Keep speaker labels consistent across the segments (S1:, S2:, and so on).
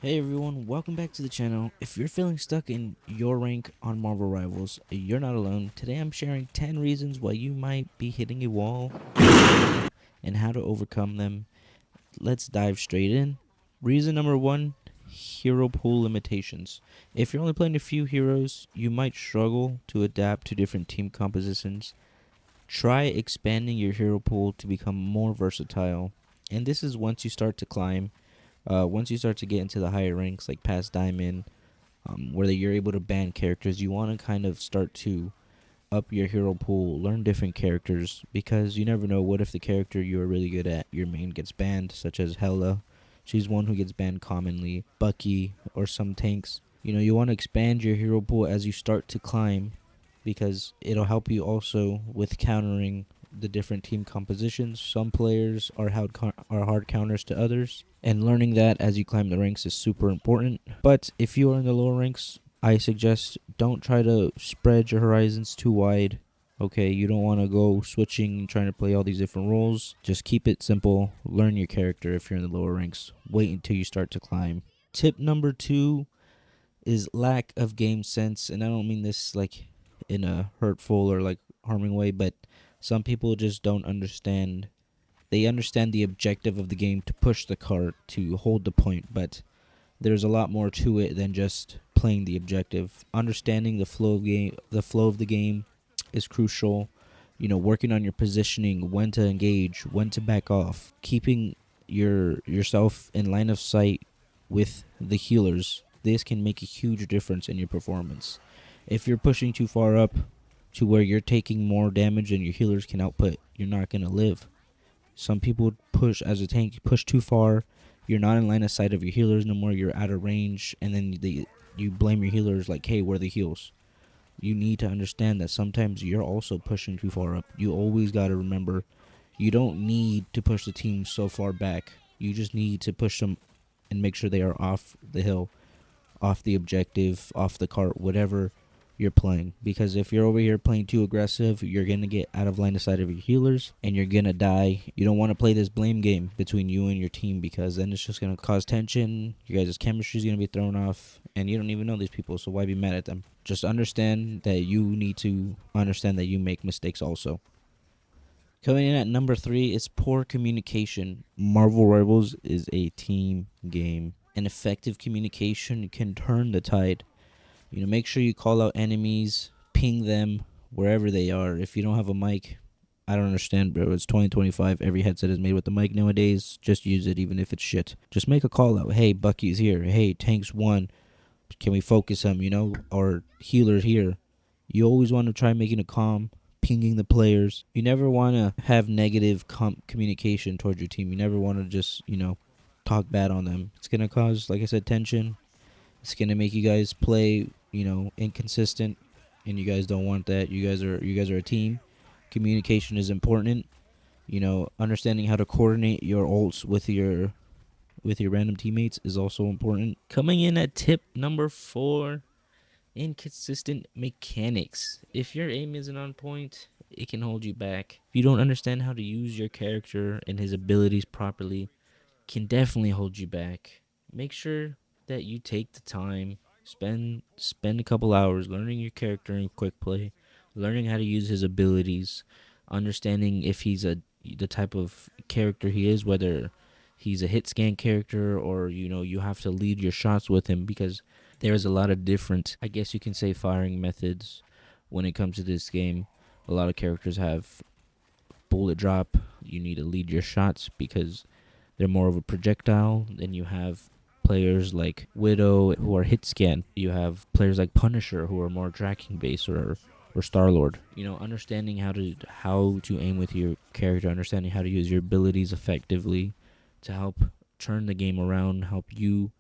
S1: Hey everyone, welcome back to the channel. If you're feeling stuck in your rank on Marvel Rivals, you're not alone. Today I'm sharing 10 reasons why you might be hitting a wall and how to overcome them. Let's dive straight in. Reason number 1, hero pool limitations. If you're only playing a few heroes, you might struggle to adapt to different team compositions. Try expanding your hero pool to become more versatile. And this is once you start to climb. Once you start to get into the higher ranks, like past Diamond, where you're able to ban characters, you want to kind of start to up your hero pool, learn different characters, because you never know, what if the character you are really good at, your main, gets banned, such as Hela. She's one who gets banned commonly, Bucky, or some tanks. You want to expand your hero pool as you start to climb, because it'll help you also with countering the different team compositions. Some players are hard counters to others, and learning that as you climb the ranks is super important. But if you are in the lower ranks, I suggest don't try to spread your horizons too wide. Okay, you don't want to go switching and trying to play all these different roles. Just keep it simple. Learn your character if you're in the lower ranks. Wait until you start to climb. Tip number 2 is lack of game sense, and I don't mean this like in a hurtful or like harming way, but some people just don't understand. They understand the objective of the game to push the cart to hold the point, but there's a lot more to it than just playing the objective. Understanding the flow of the game is crucial. Working on your positioning, when to engage, when to back off, keeping yourself in line of sight with the healers. This can make a huge difference in your performance. If you're pushing too far up to where you're taking more damage than your healers can output, you're not going to live. Some people push as a tank, push too far. You're not in line of sight of your healers no more. You're out of range, and then you blame your healers like, hey, where are the heals? You need to understand that sometimes you're also pushing too far up. You always got to remember, you don't need to push the team so far back. You just need to push them and make sure they are off the hill, off the objective, off the cart, whatever you're playing. Because if you're over here playing too aggressive, you're going to get out of line of sight of your healers and you're going to die. You don't want to play this blame game between you and your team, because then it's just going to cause tension. Your guys' chemistry is going to be thrown off, and you don't even know these people, so why be mad at them? Just understand that you need to understand that you make mistakes also. Coming in at number 3 is poor communication. Marvel Rivals is a team game, and effective communication can turn the tide. Make sure you call out enemies, ping them wherever they are. If you don't have a mic, I don't understand, bro. It's 2025. Every headset is made with the mic nowadays. Just use it, even if it's shit. Just make a call out. Hey, Bucky's here. Hey, Tank's one. Can we focus him, Or healer's here. You always want to try making a calm, pinging the players. You never want to have negative communication towards your team. You never want to just, talk bad on them. It's going to cause, like I said, tension. It's going to make you guys play, inconsistent, and you guys don't want that. You guys are a team. Communication is important. Understanding how to coordinate your ults with your random teammates is also important. Coming in at tip number 4, inconsistent mechanics. If your aim isn't on point, it can hold you back. If you don't understand how to use your character and his abilities properly, it can definitely hold you back. Make sure that you take the time, spend a couple hours learning your character in quick play, learning how to use his abilities, understanding if he's the type of character he is, whether he's a hit scan character or you have to lead your shots with him, because there's a lot of different, I guess you can say, firing methods when it comes to this game. A lot of characters have bullet drop. You need to lead your shots because they're more of a projectile. Then you have players like Widow who are hit scan. You have players like Punisher who are more tracking based, or Star Lord. Understanding how to aim with your character, understanding how to use your abilities effectively to help turn the game around, help you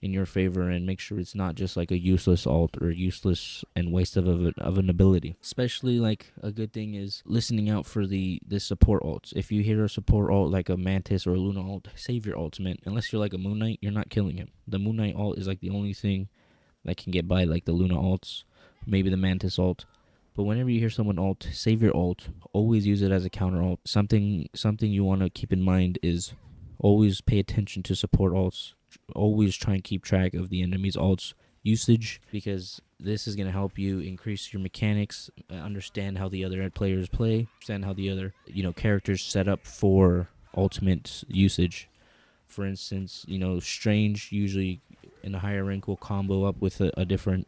S1: in your favor, and make sure it's not just like a useless alt or useless and waste of an ability. Especially, like, a good thing is listening out for the support alts. If you hear a support alt like a Mantis or a Luna alt, save your ultimate. Unless you're like a Moon Knight, you're not killing him. The Moon Knight alt is like the only thing that can get by like the Luna alts, maybe the Mantis alt. But whenever you hear someone alt, save your alt. Always use it as a counter alt. Something you want to keep in mind is always pay attention to support alts. always try and keep track of the enemy's ults usage, because this is going to help you increase your mechanics, understand how the other players play, understand how the other characters set up for ultimate usage. For instance, Strange usually in the higher rank will combo up with a different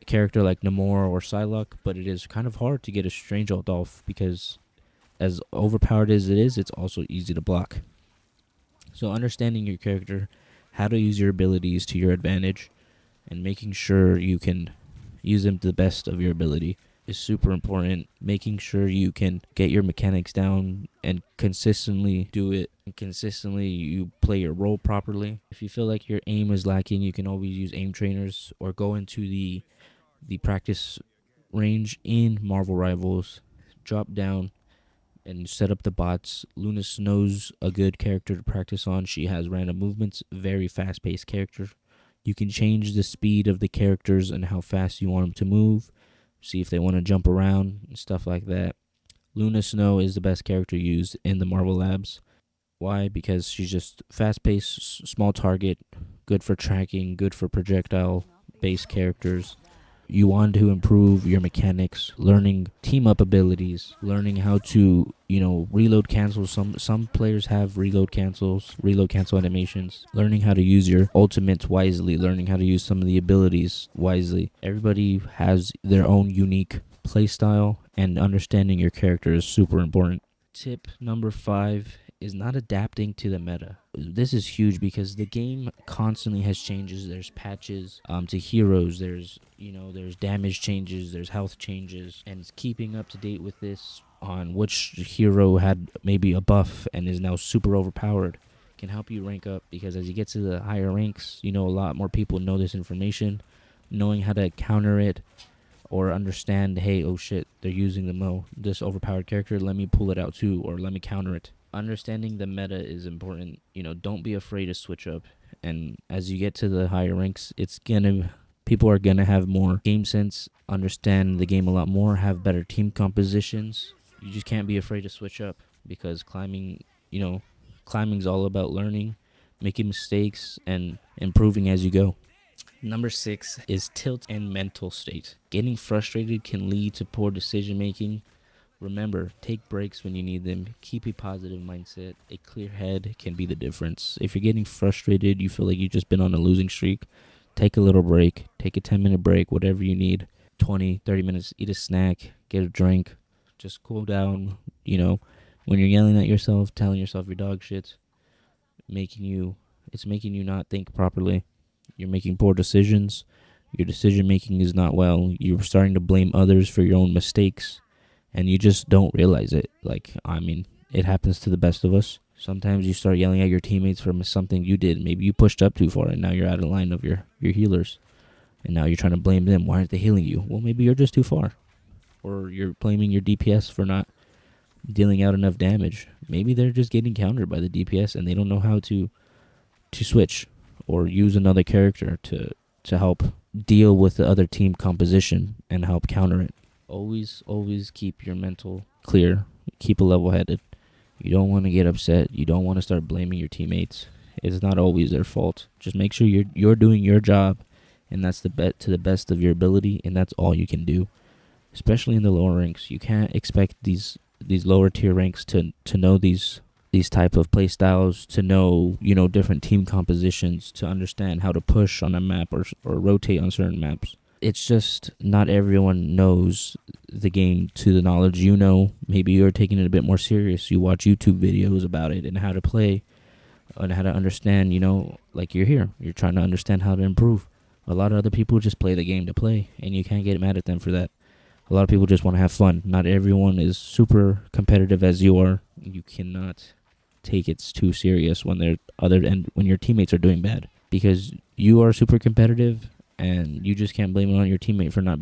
S1: character like Namor or Psylocke, but it is kind of hard to get a Strange ult off because as overpowered as it is, it's also easy to block. So understanding your character, how to use your abilities to your advantage, and making sure you can use them to the best of your ability is super important. Making sure you can get your mechanics down and consistently do it, and consistently you play your role properly. If you feel like your aim is lacking, you can always use aim trainers or go into the practice range in Marvel Rivals, drop down and set up the bots. Luna Snow's a good character to practice on. She has random movements, very fast-paced character. You can change the speed of the characters and how fast you want them to move. See if they want to jump around and stuff like that. Luna Snow is the best character used in the Marvel Labs. Why? Because she's just fast-paced, small target, good for tracking, good for projectile-based characters. You want to improve your mechanics, learning team-up abilities, learning how to, reload cancel. Some players have reload cancel animations. Learning how to use your ultimates wisely, learning how to use some of the abilities wisely. Everybody has their own unique playstyle, and understanding your character is super important. Tip number 5 is not adapting to the meta. This is huge because the game constantly has changes. There's patches to heroes. There's damage changes. There's health changes, and it's keeping up to date with this on which hero had maybe a buff and is now super overpowered can help you rank up, because as you get to the higher ranks, a lot more people know this information. Knowing how to counter it or understand, hey, oh shit, they're using this overpowered character, let me pull it out too, or let me counter it. Understanding the meta is important. Don't be afraid to switch up. And as you get to the higher ranks, people are gonna have more game sense, understand the game a lot more, have better team compositions. You just can't be afraid to switch up, because climbing's all about learning, making mistakes, and improving as you go. Number 6 is tilt and mental state. Getting frustrated can lead to poor decision making. Remember, take breaks when you need them. Keep a positive mindset. A clear head can be the difference. If you're getting frustrated, you feel like you've just been on a losing streak, take a little break. Take a 10-minute break, whatever you need. 20, 30 minutes, eat a snack, get a drink. Just cool down. When you're yelling at yourself, telling yourself your dog shit, it's making you not think properly. You're making poor decisions. Your decision making is not well. You're starting to blame others for your own mistakes, and you just don't realize it. It happens to the best of us. Sometimes you start yelling at your teammates for something you did. Maybe you pushed up too far, and now you're out of line of your healers. And now you're trying to blame them. Why aren't they healing you? Well, maybe you're just too far. Or you're blaming your DPS for not dealing out enough damage. Maybe they're just getting countered by the DPS, and they don't know how to switch or use another character to help deal with the other team composition and help counter it. Always keep your mental clear. Keep a level-headed. You don't want to get upset. You don't want to start blaming your teammates. It's not always their fault. Just make sure you're doing your job, and that's to the best of your ability, and that's all you can do. Especially in the lower ranks, you can't expect these lower tier ranks to know these type of play styles, to know different team compositions, to understand how to push on a map or rotate on certain maps. It's just not everyone knows the game to the knowledge you know. Maybe you're taking it a bit more serious. You watch YouTube videos about it and how to play and how to understand, like you're here. You're trying to understand how to improve. A lot of other people just play the game to play, and you can't get mad at them for that. A lot of people just want to have fun. Not everyone is super competitive as you are. You cannot take it too serious when when your teammates are doing bad, because you are super competitive, and you just can't blame it on your teammate for not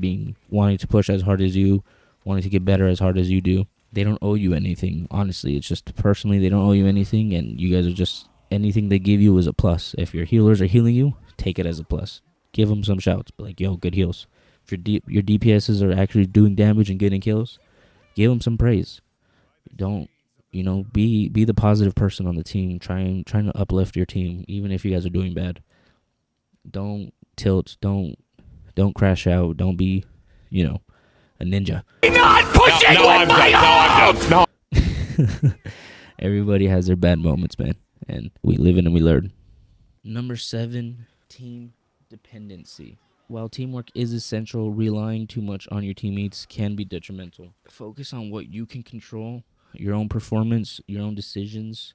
S1: wanting to push as hard as you, wanting to get better as hard as you do. They don't owe you anything. Honestly, it's just personally, they don't owe you anything, and you guys are just, anything they give you is a plus. If your healers are healing you, take it as a plus. Give them some shouts, be like, yo, good heals. If your DPSs are actually doing damage and getting kills, give them some praise. Don't Be the positive person on the team. Trying to uplift your team, even if you guys are doing bad. Don't tilt. Don't crash out. Don't be, a ninja.
S2: Not pushing with my arms! No.
S1: Everybody has their bad moments, man, and we live in and we learn. Number 7, team dependency. While teamwork is essential, relying too much on your teammates can be detrimental. Focus on what you can control, your own performance, your own decisions,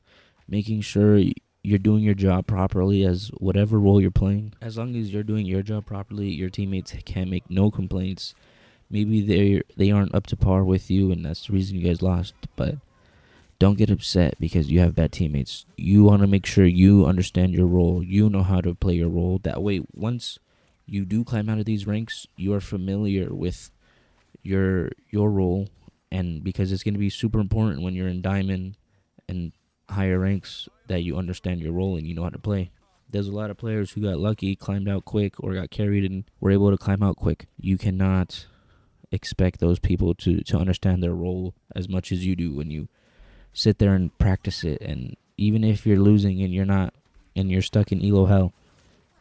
S1: making sure you're doing your job properly as whatever role you're playing. As long as you're doing your job properly, your teammates can make no complaints. Maybe they aren't up to par with you, and that's the reason you guys lost, but don't get upset because you have bad teammates. You want to make sure you understand your role. You know how to play your role. That way, once you do climb out of these ranks, you are familiar with your role, and because it's going to be super important when you're in diamond and higher ranks that you understand your role and you know how to play. There's a lot of players who got lucky, climbed out quick, or got carried and were able to climb out quick. You cannot expect those people to understand their role as much as you do when you sit there and practice it. And even if you're losing and you're stuck in elo hell,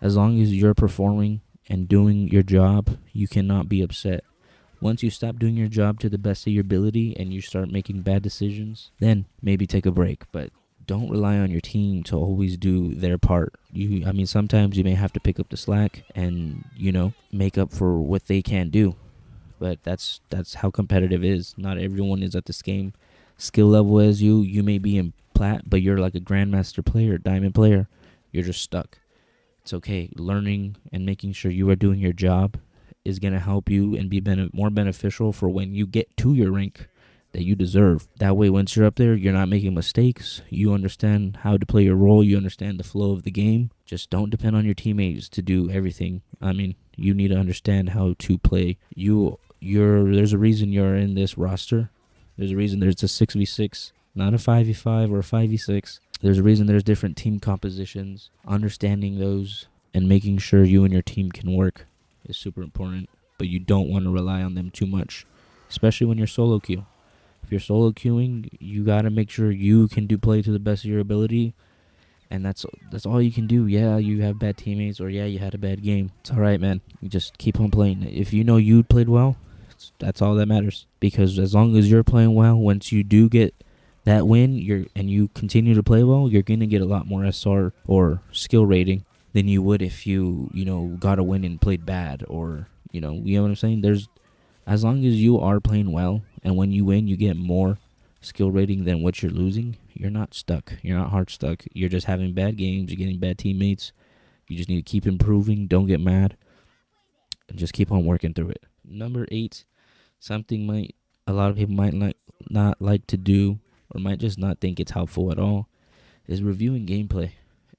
S1: as long as you're performing and doing your job, you cannot be upset. Once you stop doing your job to the best of your ability and you start making bad decisions, then maybe take a break. But don't rely on your team to always do their part. Sometimes you may have to pick up the slack and, make up for what they can't do. But that's how competitive is. Not everyone is at the same skill level as you. You may be in plat, but you're like a grandmaster player, diamond player. You're just stuck. It's okay. Learning and making sure you are doing your job is going to help you and be more beneficial for when you get to your rank that you deserve. That way, once you're up there, you're not making mistakes. You understand how to play your role. You understand the flow of the game. Just don't depend on your teammates to do everything. You need to understand how to play. There's a reason you're in this roster. There's a reason there's a 6v6, not a 5v5 or a 5v6. There's a reason there's different team compositions. Understanding those and making sure you and your team can work is super important. But you don't want to rely on them too much, especially when you're solo queue. If you're solo queuing, you got to make sure you can play to the best of your ability. And that's all you can do. Yeah, you have bad teammates, or yeah, you had a bad game. It's all right, man. You just keep on playing. If you know you played well, that's all that matters. Because as long as you're playing well, once you do get that win, and you continue to play well, you're gonna get a lot more SR or skill rating than you would if you got a win and played bad, or you know what I'm saying. As long as you are playing well, and when you win, you get more skill rating than what you're losing. You're not stuck. You're not hard stuck. You're just having bad games. You're getting bad teammates. You just need to keep improving. Don't get mad, and just keep on working through it. Number 8, something a lot of people might not like to do, or might just not think it's helpful at all, is reviewing gameplay.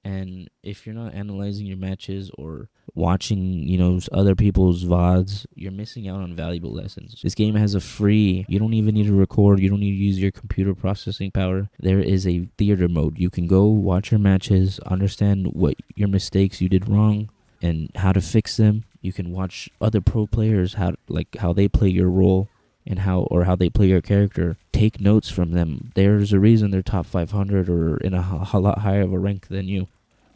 S1: And if you're not analyzing your matches or watching, other people's VODs, you're missing out on valuable lessons. This game has you don't even need to record. You don't need to use your computer processing power. There is a theater mode. You can go watch your matches, understand what your mistakes you did wrong and how to fix them. You can watch other pro players, how they play your role and how they play your character. Take notes from them. There's a reason they're top 500 or in a lot higher of a rank than you.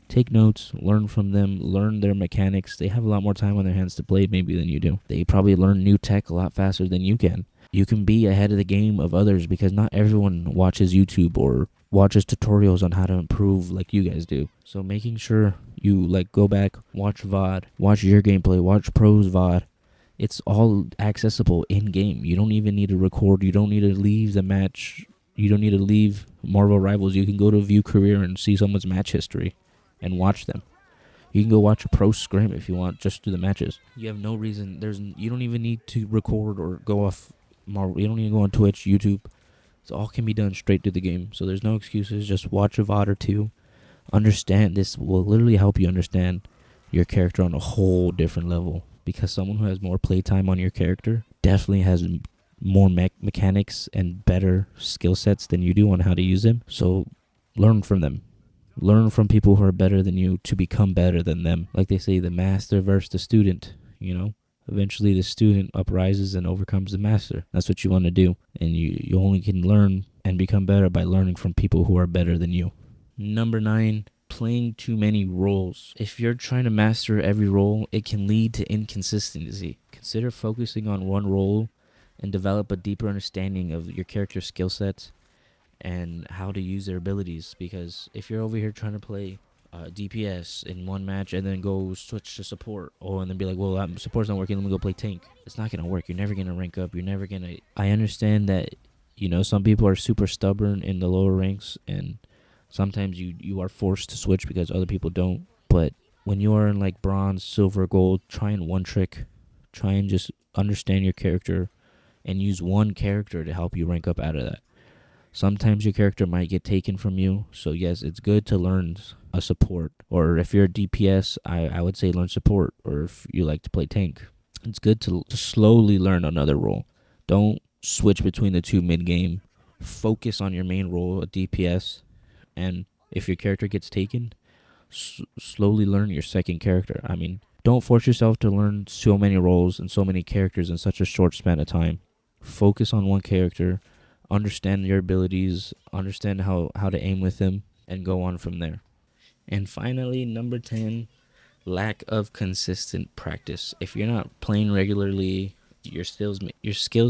S1: Take notes, learn from them, learn their mechanics. They have a lot more time on their hands to play maybe than you do. They probably learn new tech a lot faster than you can. You can be ahead of the game of others because not everyone watches YouTube or watches tutorials on how to improve like you guys do. So making sure you go back, watch VOD, watch your gameplay, watch pros VOD. It's all accessible in-game. You don't even need to record. You don't need to leave the match. You don't need to leave Marvel Rivals. You can go to View Career and see someone's match history and watch them. You can go watch a pro scrim if you want, just do the matches. You have no reason. You don't even need to record or go off Marvel. You don't need to go on Twitch, YouTube. It all can be done straight to the game. So there's no excuses. Just watch a VOD or two. Understand. This will literally help you understand your character on a whole different level. Because someone who has more playtime on your character definitely has more mechanics and better skill sets than you do on how to use them. So learn from them. Learn from people who are better than you to become better than them. Like they say, the master versus the student, Eventually the student uprises and overcomes the master. That's what you want to do. And you only can learn and become better by learning from people who are better than you. Number 9, playing too many roles. If you're trying to master every role, it can lead to inconsistency. Consider focusing on one role and develop a deeper understanding of your character's skill sets and how to use their abilities. Because if you're over here trying to play DPS in one match and then go switch to support, and then be like, well, support's not working, let me go play tank. It's not going to work. You're never going to rank up. You're never going to... I understand that, some people are super stubborn in the lower ranks, and sometimes you are forced to switch because other people don't. But when you are in like bronze, silver, gold, try and one trick. Try and just understand your character and use one character to help you rank up out of that. Sometimes your character might get taken from you. So yes, it's good to learn a support. Or if you're a DPS, I would say learn support. Or if you like to play tank, it's good to slowly learn another role. Don't switch between the two mid-game. Focus on your main role, a DPS. And if your character gets taken, slowly learn your second character. I mean, don't force yourself to learn so many roles and so many characters in such a short span of time. Focus on one character, understand your abilities, understand how to aim with them, and go on from there. And finally, number 10, lack of consistent practice. If you're not playing regularly, your skills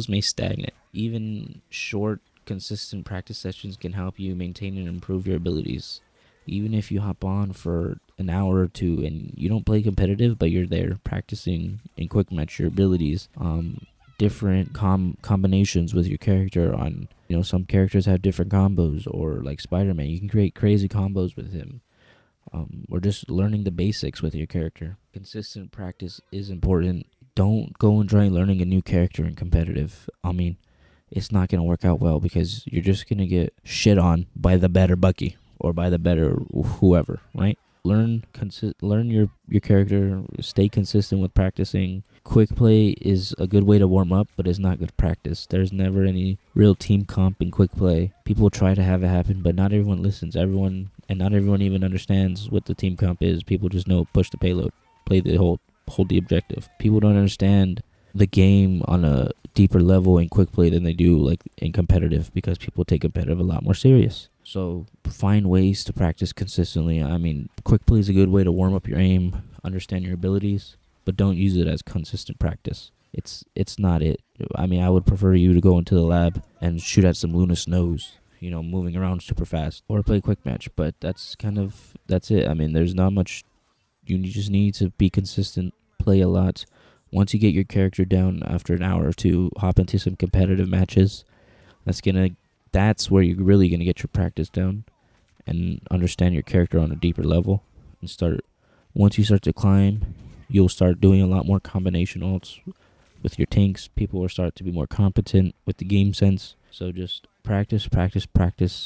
S1: may stagnate. Even short, consistent practice sessions can help you maintain and improve your abilities. Even if you hop on for an hour or two and you don't play competitive, but you're there practicing in quick match your abilities, different combinations with your character on, some characters have different combos, or like Spider-Man, you can create crazy combos with him. Or just learning the basics with your character. Consistent practice is important. Don't go and try learning a new character in competitive. I mean, it's not going to work out well because you're just going to get shit on by the better Bucky or by the better whoever, right? Learn your character, stay consistent with practicing. Quick play is a good way to warm up, but it's not good practice. There's never any real team comp in quick play. People try to have it happen, but not everyone listens. Not everyone even understands what the team comp is. People just know push the payload, hold the objective. People don't understand the game on a deeper level in quick play than they do like in competitive, because people take competitive a lot more serious. So find ways to practice consistently. I mean, quick play is a good way to warm up your aim, understand your abilities, but don't use it as consistent practice. It's not it. I mean, I would prefer you to go into the lab and shoot at some Luna Snows, moving around super fast, or play quick match. But that's it. I mean, there's not much. You just need to be consistent, play a lot. Once you get your character down after an hour or two, hop into some competitive matches. That's where you're really going to get your practice down and understand your character on a deeper level. Once you start to climb, you'll start doing a lot more combination ults with your tanks. People will start to be more competent with the game sense. So just practice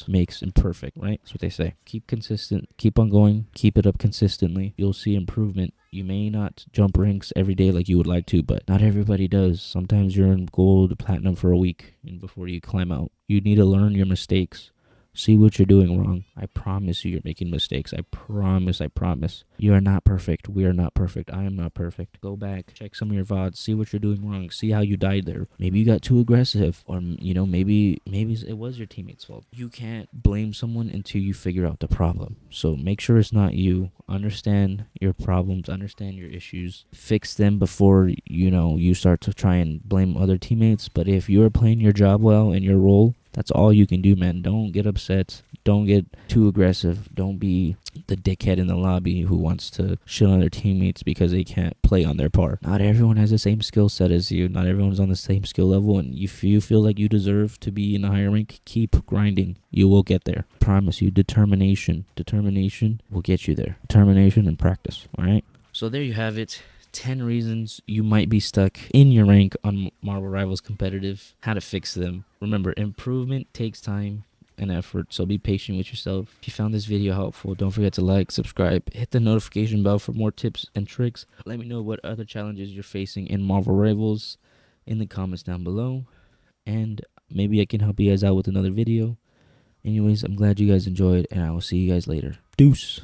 S1: makes imperfect, right? That's what they say. Keep consistent, keep on going, keep it up consistently. You'll see improvement. You may not jump ranks every day like you would like to, but not everybody does. Sometimes you're in gold, platinum for a week and before you climb out. You need to learn your mistakes. See what you're doing wrong. I promise you're making mistakes. I promise. You are not perfect. We are not perfect. I am not perfect. Go back, check some of your VODs, see what you're doing wrong, see how you died there. Maybe you got too aggressive, or maybe it was your teammate's fault. You can't blame someone until you figure out the problem. So make sure it's not you. Understand your problems, understand your issues, fix them before you start to try and blame other teammates. But if you're playing your job well in your role, that's all you can do, man. Don't get upset. Don't get too aggressive. Don't be the dickhead in the lobby who wants to shit on their teammates because they can't play on their par. Not everyone has the same skill set as you. Not everyone's on the same skill level. And if you feel like you deserve to be in a higher rank, keep grinding. You will get there. Promise you. Determination. Determination will get you there. Determination and practice. All right? So there you have it. 10 reasons you might be stuck in your rank on Marvel Rivals competitive, how to fix them. Remember, improvement takes time and effort, so be patient with yourself. If you found this video helpful, don't forget to like, subscribe, hit the notification bell for more tips and tricks. Let me know what other challenges you're facing in Marvel Rivals in the comments down below, and maybe I can help you guys out with another video. Anyways, I'm glad you guys enjoyed, and I will see you guys later. Deuce!